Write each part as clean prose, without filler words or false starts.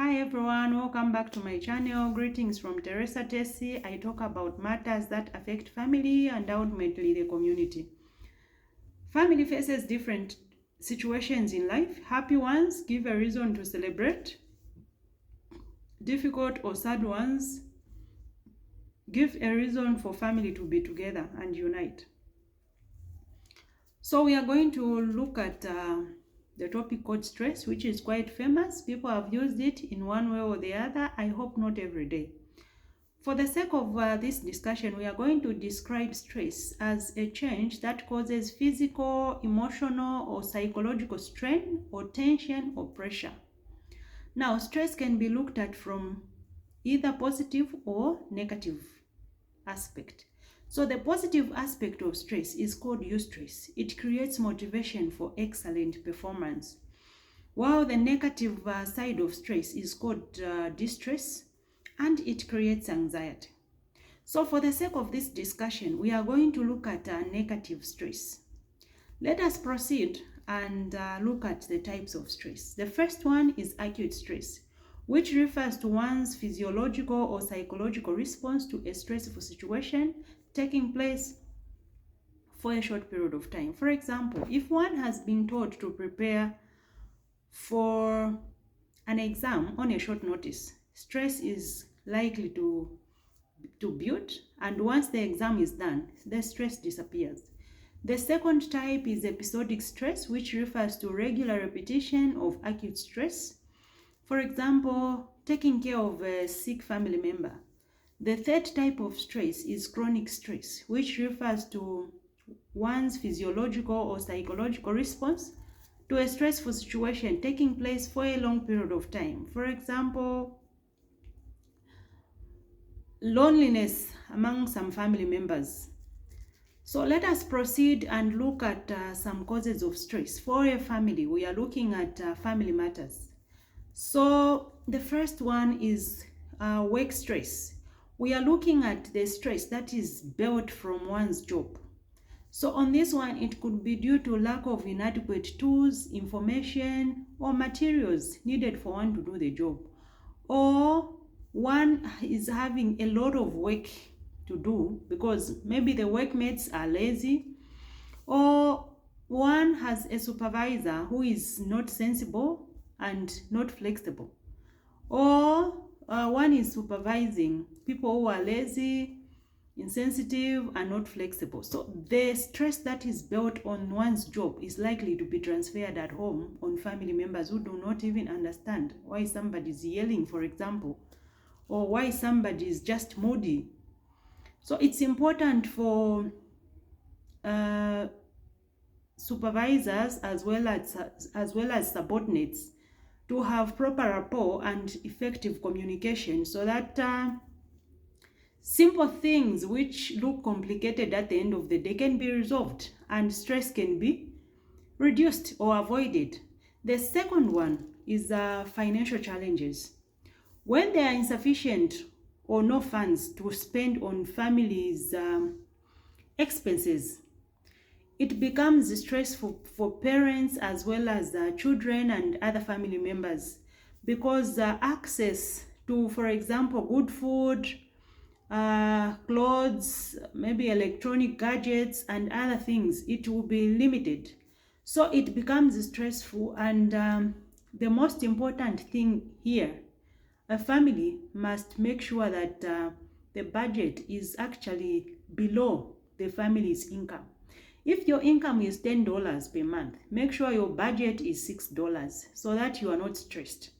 Hi everyone, welcome back to my channel. Greetings from Teresa Tessie. I talk about matters that affect family and ultimately the community. Family faces different situations in life. Happy ones give a reason to celebrate. Difficult or sad ones give a reason for family to be together and unite. So we are going to look at the topic called stress, which is quite famous. People have used it in one way or the other. I hope not every day. For the sake of this discussion, we are going to describe stress as a change that causes physical, emotional, or psychological strain, or tension, or pressure. Now, stress can be looked at from either positive or negative aspect. So the positive aspect of stress is called eustress. It creates motivation for excellent performance. While the negative side of stress is called distress, and it creates anxiety. So for the sake of this discussion, we are going to look at negative stress. Let us proceed and look at the types of stress. The first one is acute stress, which refers to one's physiological or psychological response to a stressful situation taking place for a short period of time. For example, if one has been told to prepare for an exam on a short notice, stress is likely to build, and once the exam is done, the stress disappears. The second type is episodic stress, which refers to regular repetition of acute stress. For example, taking care of a sick family member. The third type of stress is chronic stress, which refers to one's physiological or psychological response to a stressful situation taking place for a long period of time. For example, loneliness among some family members. So let us proceed and look at some causes of stress. For a family, we are looking at family matters. So the first one is work stress. We are looking at the stress that is built from one's job. So on this one, it could be due to lack of inadequate tools, information, or materials needed for one to do the job. Or one is having a lot of work to do because maybe the workmates are lazy, or one has a supervisor who is not sensible and not flexible, or one is supervising people who are lazy, insensitive, and not flexible. So the stress that is built on one's job is likely to be transferred at home on family members who do not even understand why somebody is yelling, for example, or why somebody is just moody. So it's important for supervisors as well as subordinates to have proper rapport and effective communication, so that simple things which look complicated at the end of the day can be resolved and stress can be reduced or avoided. The second one is financial challenges. When there are insufficient or no funds to spend on families' expenses, it becomes stressful for parents as well as children and other family members, because access to, for example, good food, clothes, maybe electronic gadgets and other things, it will be limited. So it becomes stressful, and the most important thing here, a family must make sure that the budget is actually below the family's income. If your income is $10 per month, make sure your budget is $6 so that you are not stressed.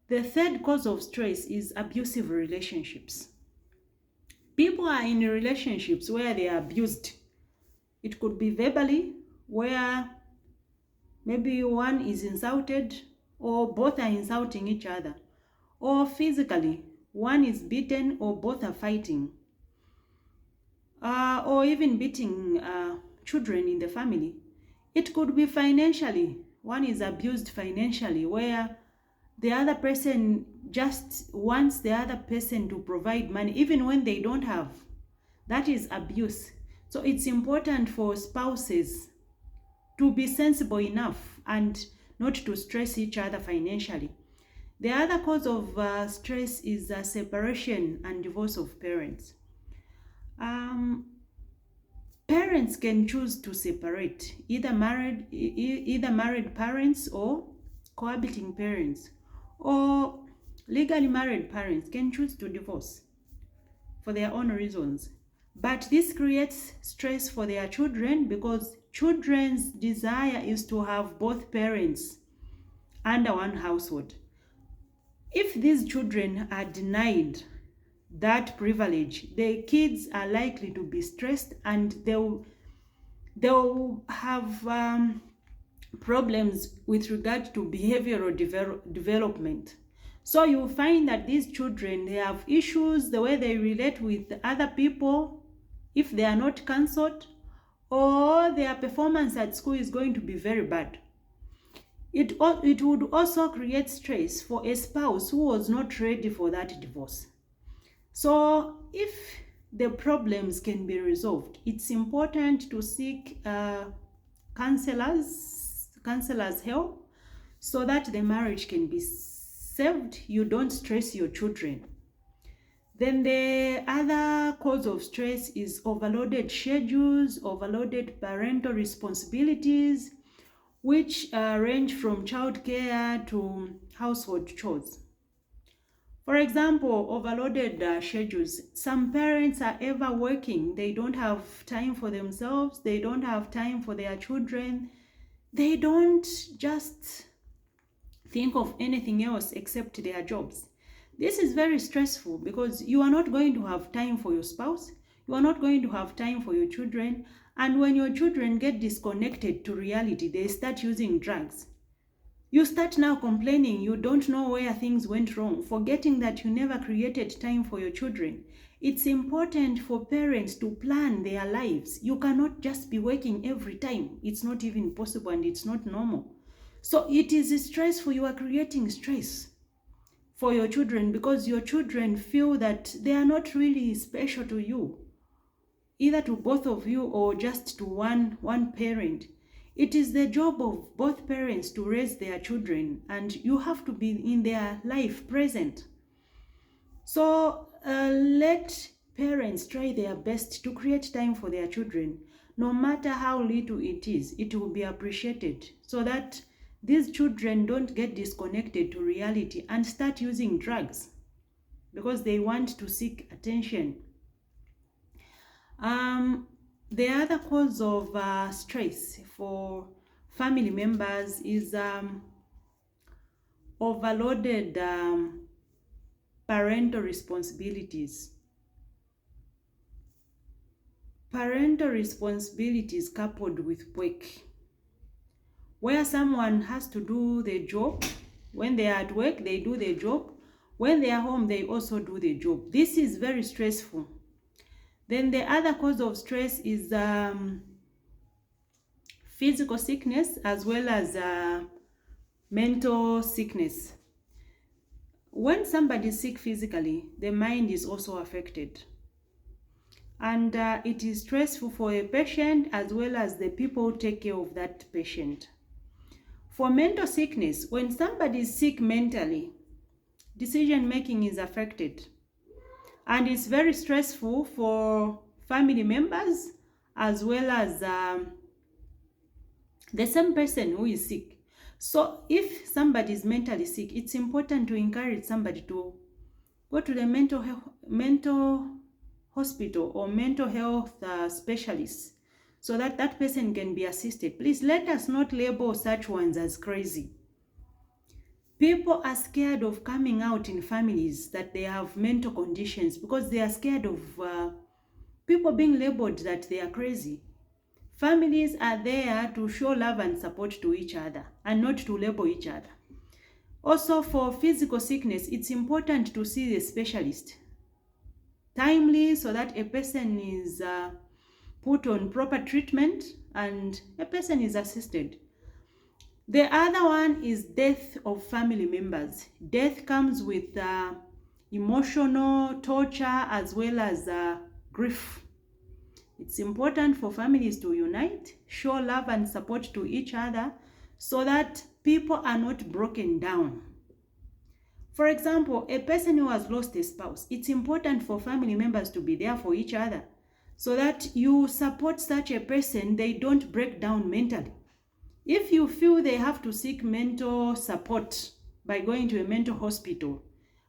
The third cause of stress is abusive relationships. People are in relationships where they are abused. It could be verbally, where maybe one is insulted or both are insulting each other, or physically, one is beaten or both are fighting, or even beating children in the family. It could be financially, one is abused financially, where the other person just wants the other person to provide money even when they don't have. That is abuse. So it's important for spouses to be sensible enough and not to stress each other financially. The other cause of stress is separation and divorce of parents. Parents can choose to separate, either married parents or cohabiting parents, or legally married parents can choose to divorce for their own reasons. But this creates stress for their children because children's desire is to have both parents under one household. If these children are denied that privilege, the kids are likely to be stressed and they'll have problems with regard to behavioral development. So you'll find that these children, they have issues the way they relate with other people if they are not counseled, or their performance at school is going to be very bad. It would also create stress for a spouse who was not ready for that divorce. So if the problems can be resolved, it's important to seek counselors help so that the marriage can be saved. You don't stress your children. Then the other cause of stress is overloaded schedules, overloaded parental responsibilities, which range from childcare to household chores. For example, overloaded schedules. Some parents are ever working. They don't have time for themselves. They don't have time for their children. They don't just think of anything else except their jobs. This is very stressful because you are not going to have time for your spouse. You are not going to have time for your children. And when your children get disconnected to reality, they start using drugs. You start now complaining you don't know where things went wrong, forgetting that you never created time for your children. It's important for parents to plan their lives. You cannot just be working every time. It's not even possible and it's not normal. So it is stressful. You are creating stress for your children because your children feel that they are not really special to you, either to both of you or just to one parent. It is the job of both parents to raise their children, and you have to be in their life present. So let parents try their best to create time for their children. No matter how little it is, it will be appreciated so that these children don't get disconnected to reality and start using drugs because they want to seek attention. The other cause of stress for family members is overloaded parental responsibilities. Parental responsibilities coupled with work, where someone has to do the job. When they are at work, they do the job. When they are home, they also do the job. This is very stressful. Then the other cause of stress is physical sickness as well as mental sickness. When somebody is sick physically, the mind is also affected. And it is stressful for a patient as well as the people who take care of that patient. For mental sickness, when somebody is sick mentally, decision making is affected. And it's very stressful for family members as well as the same person who is sick. So if somebody is mentally sick, it's important to encourage somebody to go to the mental hospital or mental health specialist so that that person can be assisted. Please let us not label such ones as crazy. People are scared of coming out in families that they have mental conditions because they are scared of people being labeled that they are crazy. Families are there to show love and support to each other and not to label each other. Also, for physical sickness, it's important to see the specialist timely so that a person is put on proper treatment and a person is assisted. The other one is death of family members. Death comes with emotional torture as well as grief. It's important for families to unite, show love and support to each other so that people are not broken down. For example, a person who has lost a spouse, it's important for family members to be there for each other so that you support such a person, they don't break down mentally. If you feel they have to seek mental support by going to a mental hospital,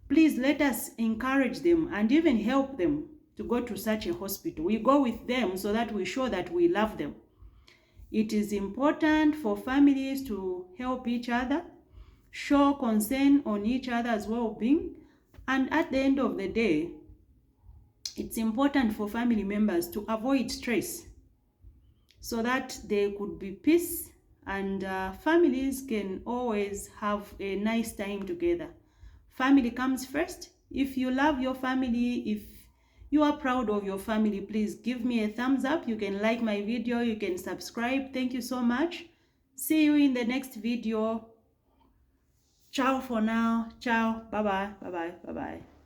please let us encourage them and even help them to go to such a hospital. We go with them so that we show that we love them. It is important for families to help each other, show concern on each other's well-being, and at the end of the day, it's important for family members to avoid stress so that there could be peace and families can always have a nice time together. Family comes first. If you love your family, if you are proud of your family, please give me a thumbs up. You can like my video, you can subscribe. Thank you so much. See you in the next video. Ciao for now. Ciao. Bye-bye. Bye-bye. Bye-bye.